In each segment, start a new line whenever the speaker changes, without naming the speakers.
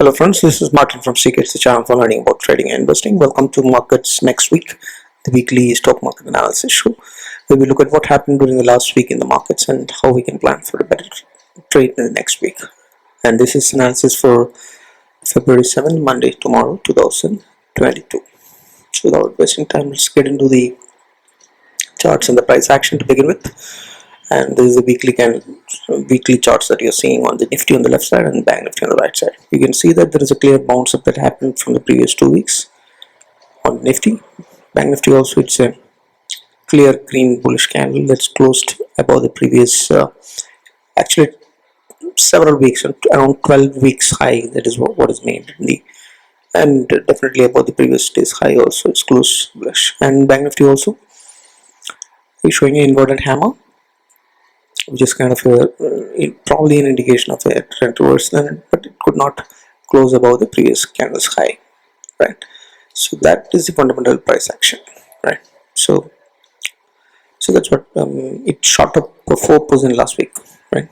Hello friends, this is Martin from Secrets, the channel for learning about trading and investing. Welcome to Markets Next Week, the weekly stock market analysis show, where we look at what happened during the last week in the markets and how we can plan for a better trade in the next week. And this is analysis for February 7th, Monday, tomorrow, 2022. So without wasting time, let's get into the charts and the price action to begin with. And this is the weekly charts that you're seeing on the Nifty on the left side and Banknifty on the right side. You can see that there is a clear bounce up that happened from the previous 2 weeks on Nifty. Banknifty also, it's a clear green bullish candle that's closed above the previous actually several weeks, around 12 weeks high. That is what is made in the, and definitely above the previous day's high also. It's closed bullish. And Banknifty also is showing an inverted hammer, which is kind of probably an indication of a trend reversal, but it could not close above the previous candle's high, right? So that is the fundamental price action, right? So that's what it shot up for 4% last week, right?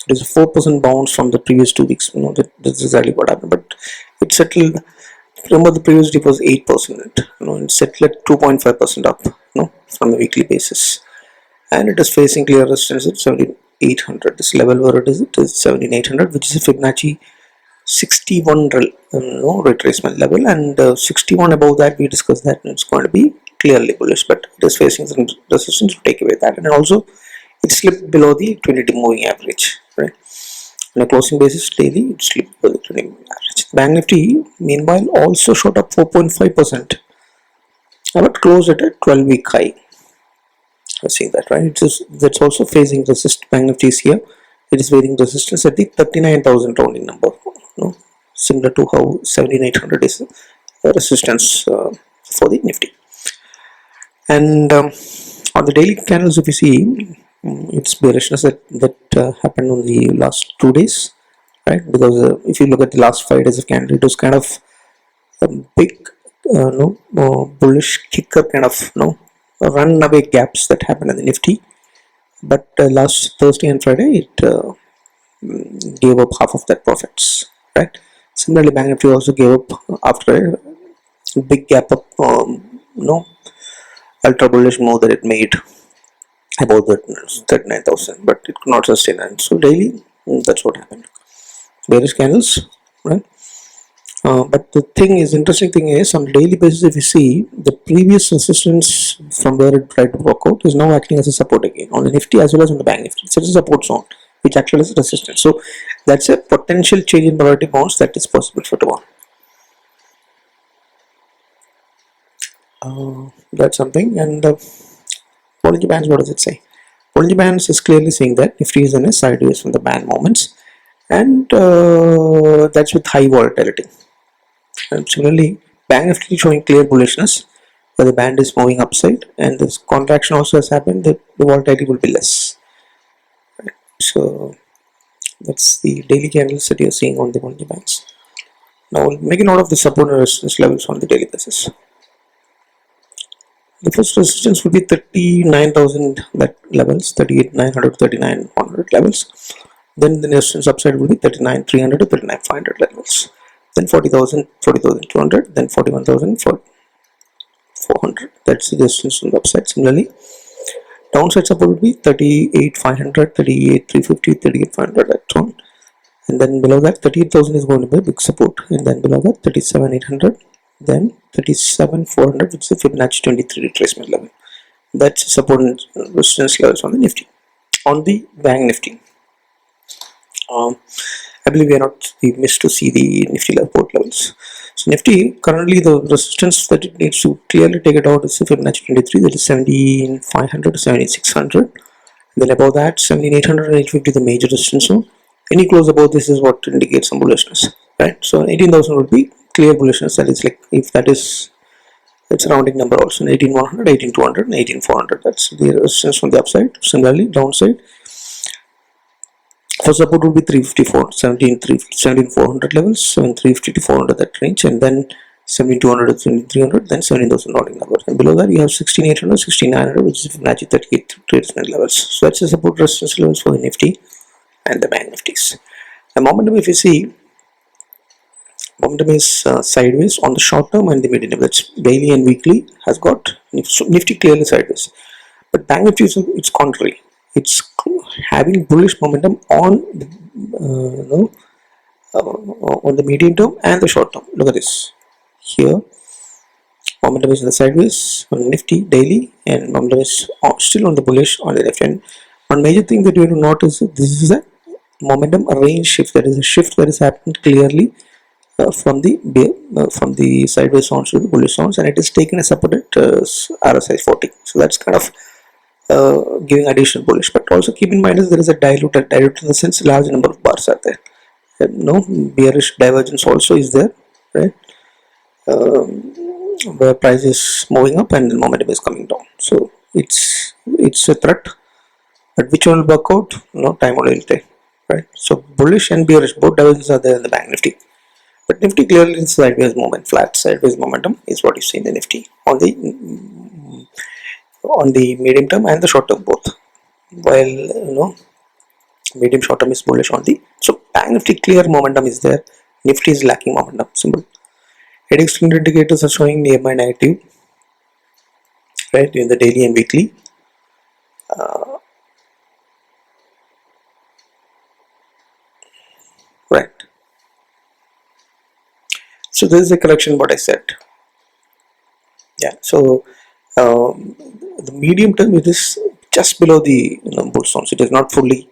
It is a 4% bounce from the previous 2 weeks. That's exactly what happened, but it settled. Remember, the previous dip was 8%. It settled at 2.5% up, from the weekly basis. And it is facing clear resistance at 17,800. This level where it is 17,800, which is a Fibonacci 61 retracement level, and 61 above that we discussed that it's going to be clearly bullish, but it is facing some resistance to take away that, and also it slipped below the 20-day moving average, right? On a closing basis daily, it slipped below the 20-day moving average. Bank Nifty meanwhile also shot up 4.5%, but closed at a 12-week high. See that, right? That's also facing resist. Bank Nifty is here. It is facing resistance at the 39,000 rounding number. Similar to how 17,800 is resistance for the Nifty. And on the daily candles, if you see, it's bearishness that happened on the last 2 days, right? Because if you look at the last 5 days of candle, it was kind of a big, bullish kicker kind of, run away gaps that happened in the Nifty, but last Thursday and Friday it gave up half of that profits, right? Similarly, Bank Nifty also gave up after a big gap up, ultra bullish move that it made about the 39,000, but it could not sustain, and so daily that's what happened. Bearish candles, right? But the interesting thing is, on a daily basis, if you see, the previous resistance from where it tried to work out is now acting as a support again on the Nifty as well as on the Bank Nifty. It's a support zone which actually is resistance. So that's a potential change in volatility bounce that is possible for tomorrow. That's something. And Bollinger Bands, what does it say? Bollinger Bands is clearly saying that Nifty is in a sideways from the band moments, and that's with high volatility. And similarly, Bank Nifty showing clear bullishness where the band is moving upside, and this contraction also has happened. The volatility will be less. Right. So that's the daily candles that you're seeing on the Bollinger Bands. Now we'll make a note of the support and resistance levels on the daily basis. The first resistance will be 39,000 levels, 38,900, 39,100 levers. Then the resistance upside will be 39,300 to 39,500 levels. Then 40,000, 40,200, then 41,000, 400. That's the distance on the upside. Similarly, downside support will be 38,500, 38,350, 38,500, that one. And then below that, 38,000 is going to be a big support. And then below that, 37,800, then 37,400, which is the Fibonacci 23 retracement level. That's support and resistance levels on the Nifty. On the Bank Nifty, I believe we missed to see the Nifty support levels. So Nifty, currently the resistance that it needs to clearly take it out is the Fibonacci 23, that is 17,500 to 17,600. Then above that, 17,800 and 850, the major resistance zone. Any close above this is what indicates some bullishness, right? So 18,000 would be clear bullishness. That is like, if that is, it's a rounding number also. 18,100, 18,200, and 18,400. That's the resistance from the upside. Similarly, downside, for support will be 354, 17,400 levels, 350 to 400, that range, and then 17,200 to 17,300, then 17,000 rounding number. And below that, you have 16,800, 16,900, which is Fibonacci 38 retracement levels. So that's the support resistance levels for the Nifty and the Bank Nifties. The momentum, if you see, Momentum is sideways on the short term and the medium term. That's daily and weekly has got Nifty clearly sideways. But Bank Nifty is it's contrary. It's having bullish momentum on the, on the medium term and the short term. Look at this. Here, momentum is in the sideways on Nifty daily, and momentum is still on the bullish on the left hand. One major thing that you have to notice is this is a momentum range shift. That is a shift that has happened clearly from the sideways zones to the bullish zones, and it is taken as support at RSI 40. So that's kind of giving additional bullish. But also keep in mind that there is a dilute in the sense large number of bars are there. No bearish divergence also is there, right? Where price is moving up and the momentum is coming down. So it's a threat, but which one will work out? No, time will tell, right? So bullish and bearish both divergences are there in the Bank Nifty. But Nifty clearly is sideways movement, flat sideways momentum is what you see in the Nifty on the medium term and the short term both. While medium short term is bullish on the, so Bank Nifty clear momentum is there. Nifty is lacking momentum. Simple. Headache string indicators are showing nearby negative, right, in the daily and weekly. Right. So this is a correction what I said. Yeah. So the medium term it is just below the bull zones. It is not fully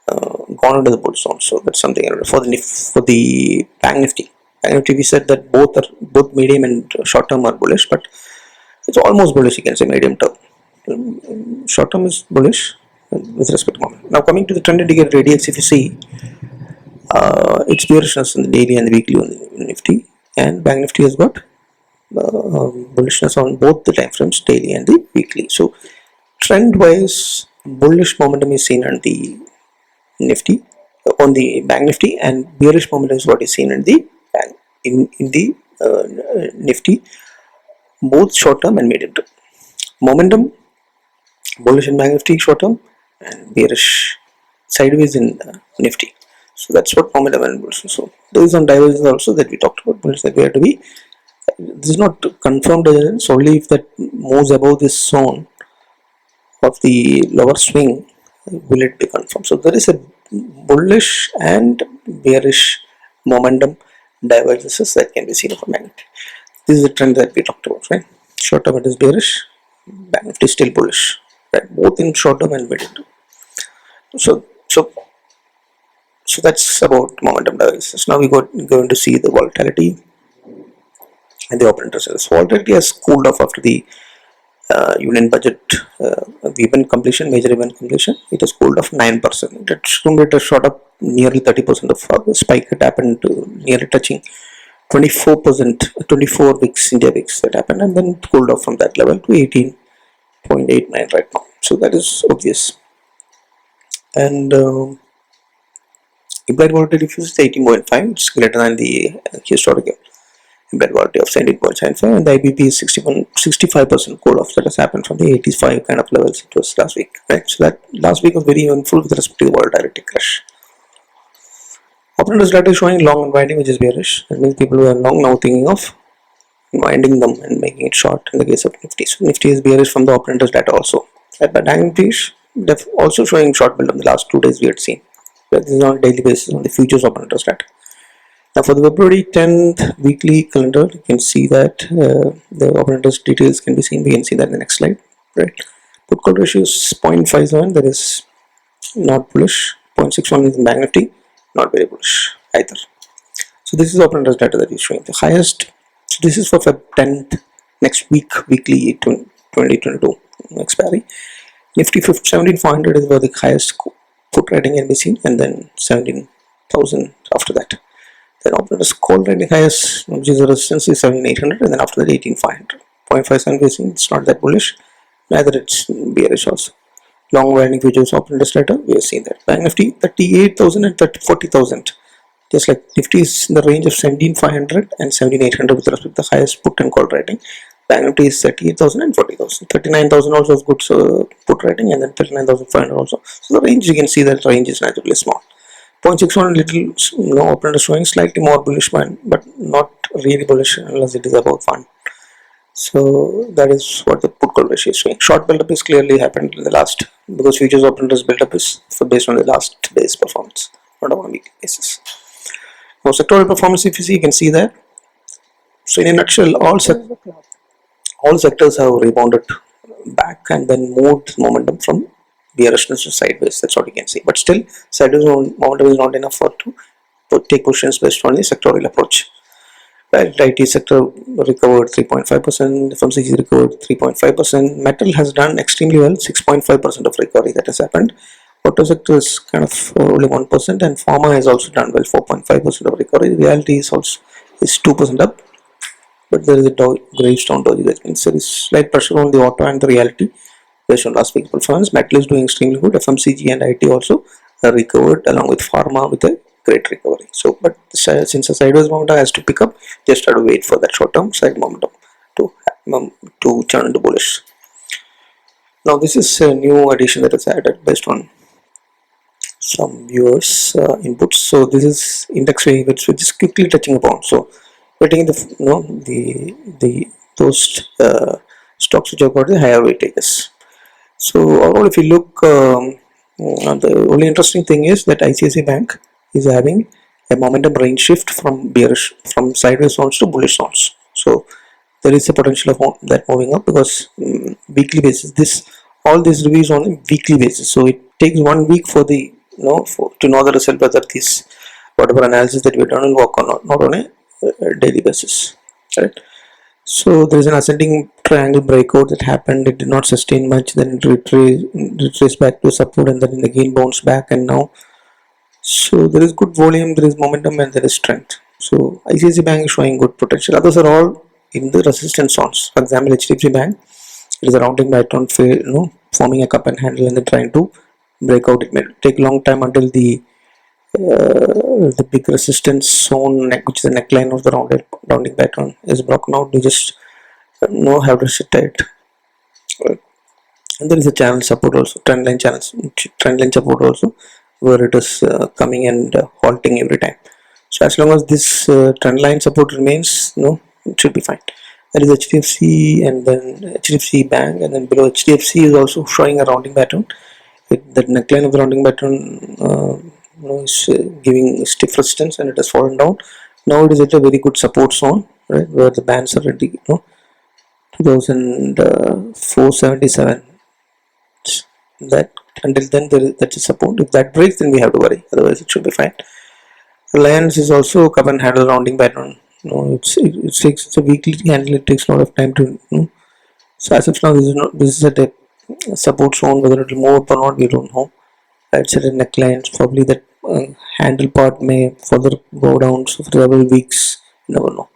gone into the bull zone. So that's something for the Bank Nifty. Bank Nifty we said that both medium and short term are bullish, but it's almost bullish. You can say medium term. Short term is bullish with respect to moment. Now coming to the trend indicator ADX, if you see, it's bearishness in the daily and the weekly on the Nifty, and Bank Nifty has got bullishness on both the time frames, daily and the weekly. So trend wise, bullish momentum is seen on the Nifty, on the Bank Nifty, and bearish momentum is what is seen in the Nifty, both short term and medium term. Momentum bullish in Bank Nifty short term and bearish sideways in Nifty. So that's what momentum and bullish. So there is some divergence also that we talked about. Bullish that we have to be. This is not confirmed divergence. Only if that moves above this zone of the lower swing will it be confirmed. So there is a bullish and bearish momentum divergences that can be seen of a Bank Nifty. This is the trend that we talked about, right? Short term it is bearish, Bank Nifty is still bullish, right? Both in short term and medium term. So that's about momentum divergences. Now we going to see the volatility and the open interest rates. Volatility has cooled off after the union budget event completion, major event completion. It has cooled off 9%. It has shot up nearly 30% of spike. It happened to nearly touching 24%, 24 weeks India weeks that happened, and then it cooled off from that level to 18.89 right now. So that is obvious. And implied volatility if you see 18.5, it's greater than the historical implied volatility of 17.75, and the IBP is 65% cool off that has happened from the 85 kind of levels it was last week, right? So that last week was very eventful with respect to the volatility crash. Open interest data is showing long unwinding, which is bearish. That means people who are long now thinking of winding them and making it short in the case of Nifty. So Nifty is bearish from the open interest data also. But Bank Nifty is also showing short build on the last 2 days we had seen. But this is on a daily basis on the futures open interest data. Now for the February 10th weekly calendar, you can see that the open interest details can be seen. We can see that in the next slide, right? Put call ratio is 0.57, that is not bullish. 0.61 is in Bank Nifty, not very bullish either. So this is open interest data that is showing the highest. So this is for Feb 10th, next week, weekly 2022 expiry. Nifty 17,400 is where the highest put rating can be seen, and then 17,000 after that. Then open interest call rating highest, which is the resistance, is 17,800, and then after that 18,500. 0.57 we see it's not that bullish, neither it's bearish also. Long winding futures open interest data, we have seen that. Bank Nifty 38,000 and 40,000. Just like Nifty is in the range of 17,500 and 17,800 with respect to the highest put and call rating. Bank Nifty is 38,000 and 40,000. 39,000 also is good put rating, and then 39,500 also. So the range, you can see that range is naturally small. 0.61 little open interest showing slightly more bullish one, but not really bullish unless it is above 1. So that is what the put call ratio is showing. Short build up is clearly happened in the last, because futures open interest build up is based on the last day's performance, not on a weekly basis. For sectoral performance, if you see, you can see that. So in a nutshell, all sectors have rebounded back and then moved momentum from bearishness to sideways. That's what you can see. But still, sideways momentum is not enough for to take positions based on the sectoral approach. Right, IT sector recovered 3.5%, FMCG recovered 3.5%, metal has done extremely well, 6.5% of recovery that has happened. Auto sector is kind of only 1%, and pharma has also done well, 4.5% of recovery. Realty is also 2% up, but there is a gravestone doji, that means there is slight pressure on the auto and the realty based on last week's performance. Metal is doing extremely good. FMCG and IT also recovered along with pharma with a great recovery. So, but since the sideways momentum has to pick up, just have to wait for that short-term side momentum to turn into bullish. Now, this is a new addition that is added based on some viewers' inputs. So, this is index wave, which we're just quickly touching upon. So, we're taking those stocks which have got the higher weightages. So overall, if you look, the only interesting thing is that ICICI Bank is having a momentum range shift from sideways zones to bullish zones. So there is a potential of that moving up, because weekly basis, all these reviews on a weekly basis. So it takes 1 week for the to know the result whether this whatever analysis that we've done will work or not on a daily basis, right? So there is an ascending triangle breakout that happened. It did not sustain much, then it retraced back to support, and then again bounced back, and now so there is good volume, there is momentum, and there is strength. So ICICI Bank is showing good potential. Others are all in the resistance zones. For example, HDFC Bank, it is a rounding pattern, forming a cup and handle, and then trying to break out. It may take a long time until the big resistance zone, which is the neckline of the rounding pattern, is broken out. You just have to sit tight. Right. And there is a channel support also, trend line support also, where it is coming and halting every time. So as long as this trend line support remains, it should be fine. That is HDFC, and then HDFC Bank, and then below HDFC is also showing a rounding pattern. That neckline of the rounding pattern is giving stiff resistance, and it has fallen down. Now it is at a very good support zone, right, where the bands are already 2477. That until then that's a support. If that breaks, then we have to worry. Otherwise, it should be fine. Reliance is also cup and handle rounding pattern. It's a weekly handle. It takes a lot of time to. So as of now, this is at a support zone. Whether it will move up or not, we don't know. It's at a neckline. Probably that handle part may further go down for several weeks. You never know.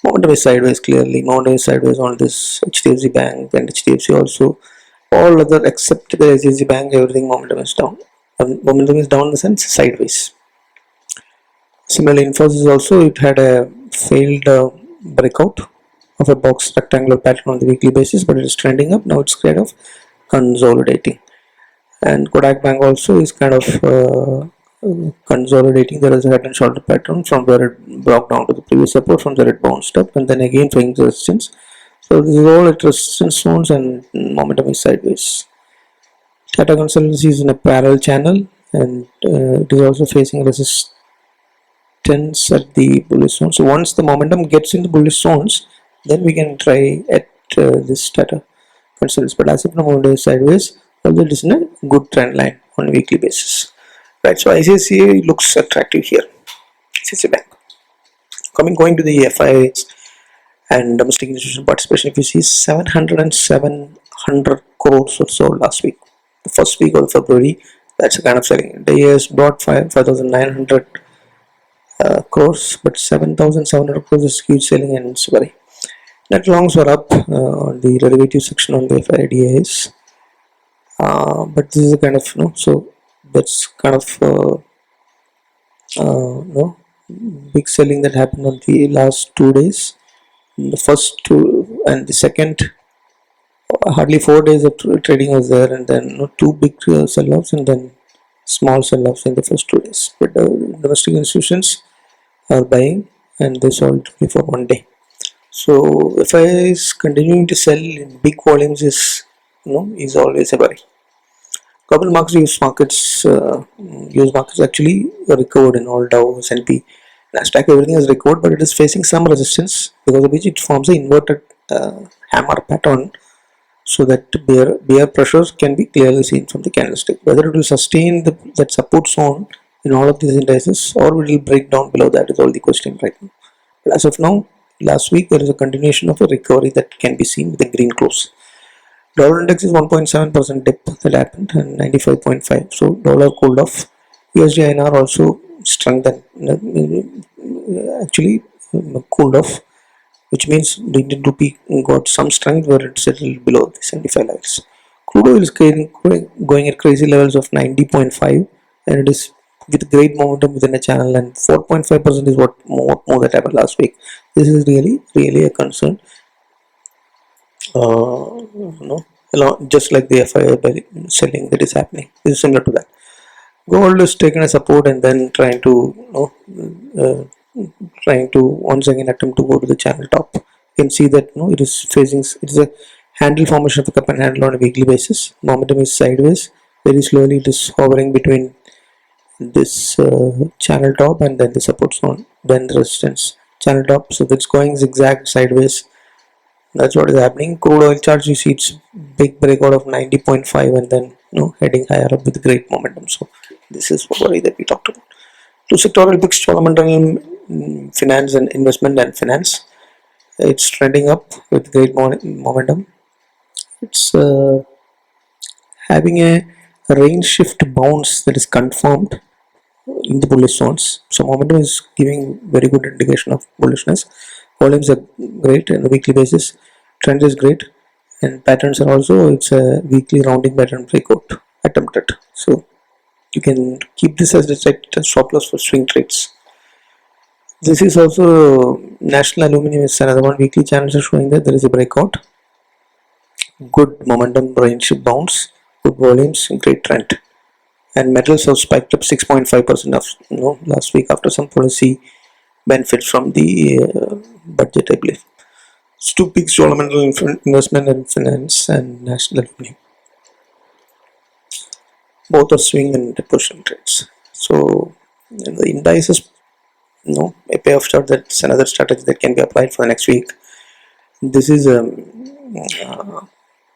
Momentum is sideways, clearly. Momentum is sideways on this HDFC Bank and HDFC also. All other except the HDFC Bank, everything momentum is down. Momentum is down in the sense sideways. Similarly, Infosys also, it had a failed breakout of a box rectangular pattern on the weekly basis, but it is trending up. Now it's kind of consolidating. And Kodak Bank also is kind of consolidating. There is a head and shoulder pattern from where it broke down to the previous support, from there it bounced up, and then again showing the resistance. So this is all at resistance zones, and momentum is sideways. Tata Consultancy is in a parallel channel, and it is also facing resistance at the bullish zone. So once the momentum gets into bullish zones, then we can try at this Tata Consultancy. But as of now, momentum is sideways, although it is in a good trend line on a weekly basis. Right, so ICICI looks attractive here. ICICI Bank. Going to the FIIs and domestic institutional participation, if you see 700 crores or so last week, the first week of February, that's a kind of selling. The year has brought 5,900 crores, but 7,700 crores is huge selling, and it's very. Net longs were up on the derivative section on the FIDAs, but this is a kind of so that's kind of big selling that happened on the last 2 days. The first two and the second, hardly 4 days of trading was there, and then two big sell-offs, and then small sell-offs in the first 2 days, but domestic institutions are buying and they sold before one day. So if I is continuing to sell in big volumes is always a worry. Global markets, use markets actually recovered in all Dow, S&P, Nasdaq. Everything has recovered, but it is facing some resistance because of which it forms an inverted hammer pattern. So that bear pressures can be clearly seen from the candlestick. Whether it will sustain that support zone in all of these indices or it will break down below that is all the question right now. But as of now, last week there is a continuation of a recovery that can be seen with a green close. Dollar index is 1.7% dip that happened and 95.5. So dollar cooled off. USD INR also strengthened, actually cooled off, which means the Indian rupee got some strength where it settled below the 75 levels. Crude oil is going at crazy levels of 90.5 and it is with great momentum within a channel, and 4.5% is what more that happened last week. This is really a concern. Just like the FII selling that is happening, this is similar to that. Gold is taking a support and then trying to once again attempt to go to the channel top. You can see that it is a handle formation of a cup and handle on a weekly basis. Momentum is sideways. Very slowly it is hovering between this channel top and then the support zone, then the resistance channel top. So it's going zigzag sideways. That's what is happening. Crude oil charts, you see it's big breakout of 90.5 and then heading higher up with great momentum. So this is what worry that we talked about. Two sectoral picks, Cholamandalam finance and investment and finance. It's trending up with great momentum. It's having a range shift bounce that is confirmed in the bullish zones. So momentum is giving very good indication of bullishness. Volumes are great on a weekly basis. Trend is great, and patterns are also. It's a weekly rounding pattern breakout attempted. So you can keep this as a stop loss for swing trades. This is also National Aluminium is another one. Weekly channels are showing that there is a breakout. Good momentum, range bounce, good volumes, great trend. And metals have spiked up 6.5% of last week after some policy benefits from the budget, I believe. It's two peaks: Cholamandalam investment and finance and National Aluminium. Both are swing and position trades. So the indices, a payoff chart, that's another strategy that can be applied for the next week. This is a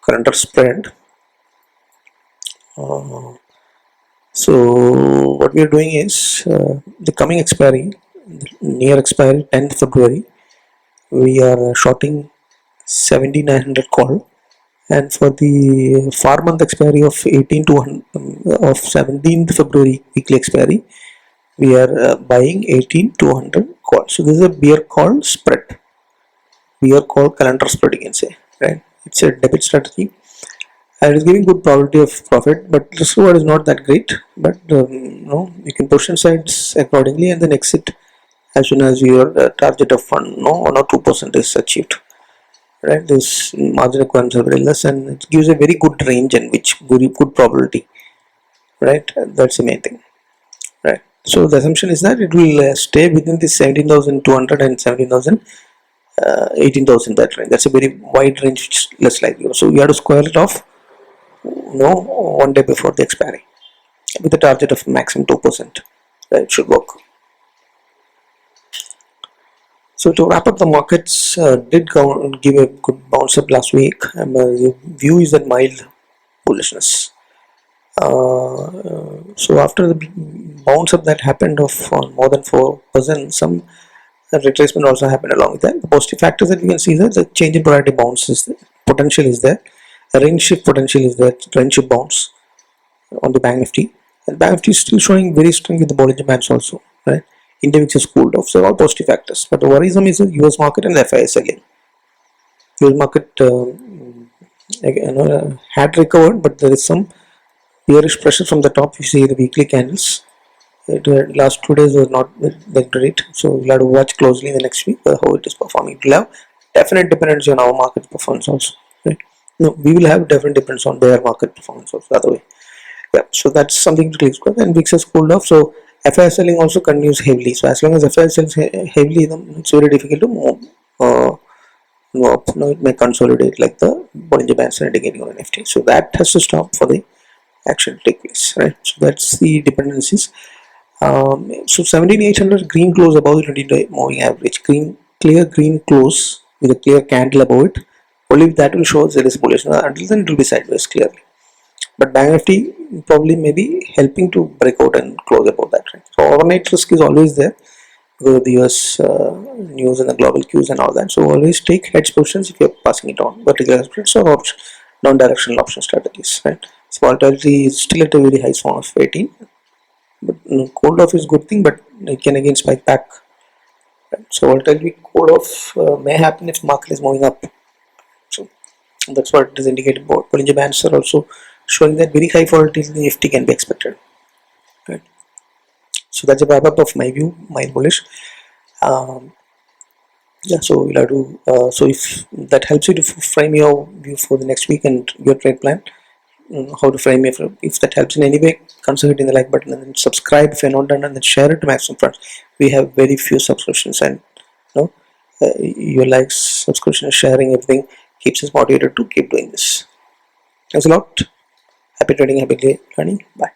current spread. So what we are doing is the coming expiry, near expiry 10th February, we are shorting 7900 call, and for the 4-month expiry of 17th February weekly expiry, we are buying 18200 call. So this is a bear call spread, bear call calendar spread, you can say, right? It's a debit strategy and it's giving good probability of profit, but RiskReward is not that great. But you can push sides accordingly and then exit as soon as your target of 1 or 2% is achieved. Right, this margin requirements are very less and it gives a very good range and which good probability. Right, that's the main thing. Right, so the assumption is that it will stay within this 17,200 and 17,000, 18,000, that range. That's a very wide range, which is less likely. So we have to square it off, 1 day before the expiry, with a target of maximum 2%. Right, it should work. So to wrap up, the markets did give a good bounce up last week, and the view is that mild bullishness. So after the bounce up that happened of more than 4%, some retracement also happened along with that. The positive factors that we can see is that the change in polarity bounce potential is there, a range shift potential is there, range shift bounce on the Banknifty, and Banknifty is still showing very strong with the Bollinger Bands also, right? India which has cooled off, so all positive factors. But the worrisome is the US market and the FIS again. US market had recovered, but there is some bearish pressure from the top. You see the weekly candles. Last 2 days was not that great, so we'll have to watch closely in the next week how it is performing. It will have definite dependence on our market performance also. Right? No, we will have definite dependence on their market performance also. The other way. Yeah, so that's something to take note. And VIX has cooled off, so FI selling also continues heavily. So as long as FI sells heavily, then it's very difficult to move. Move up. No, it may consolidate like the Bollinger Bands are indicating on Nifty. So that has to stop for the action to take place, right? So that's the dependencies. So 17,800 green close above the 20-day moving average. Clear green close with a clear candle above it. Only that will show there is bullish. Until then, it will be sideways clearly. But Banknifty probably may be helping to break out and close above that. Right? So overnight risk is always there because of the US news and the global cues and all that. So always take hedge positions if you're passing it on particular spreads or option, non-directional option strategies. Right? So volatility is still at a very high zone of 18. But cold off is good thing, but it can again spike back. Right? So volatility cold off may happen if market is moving up. So that's what it is indicated about. Bollinger Bands are also showing that very high volatility in the Nifty can be expected. Right. So that's a wrap up of my view, my bullish. Yeah, so we'll have to. So if that helps you to frame your view for the next week and your trade plan, how to frame it. If that helps in any way, consider hitting the like button and then subscribe if you're not done, and then share it to maximum friends. We have very few subscriptions, and your likes, subscription, sharing, everything keeps us motivated to keep doing this. Thanks a lot. Happy trading, happy learning. Bye.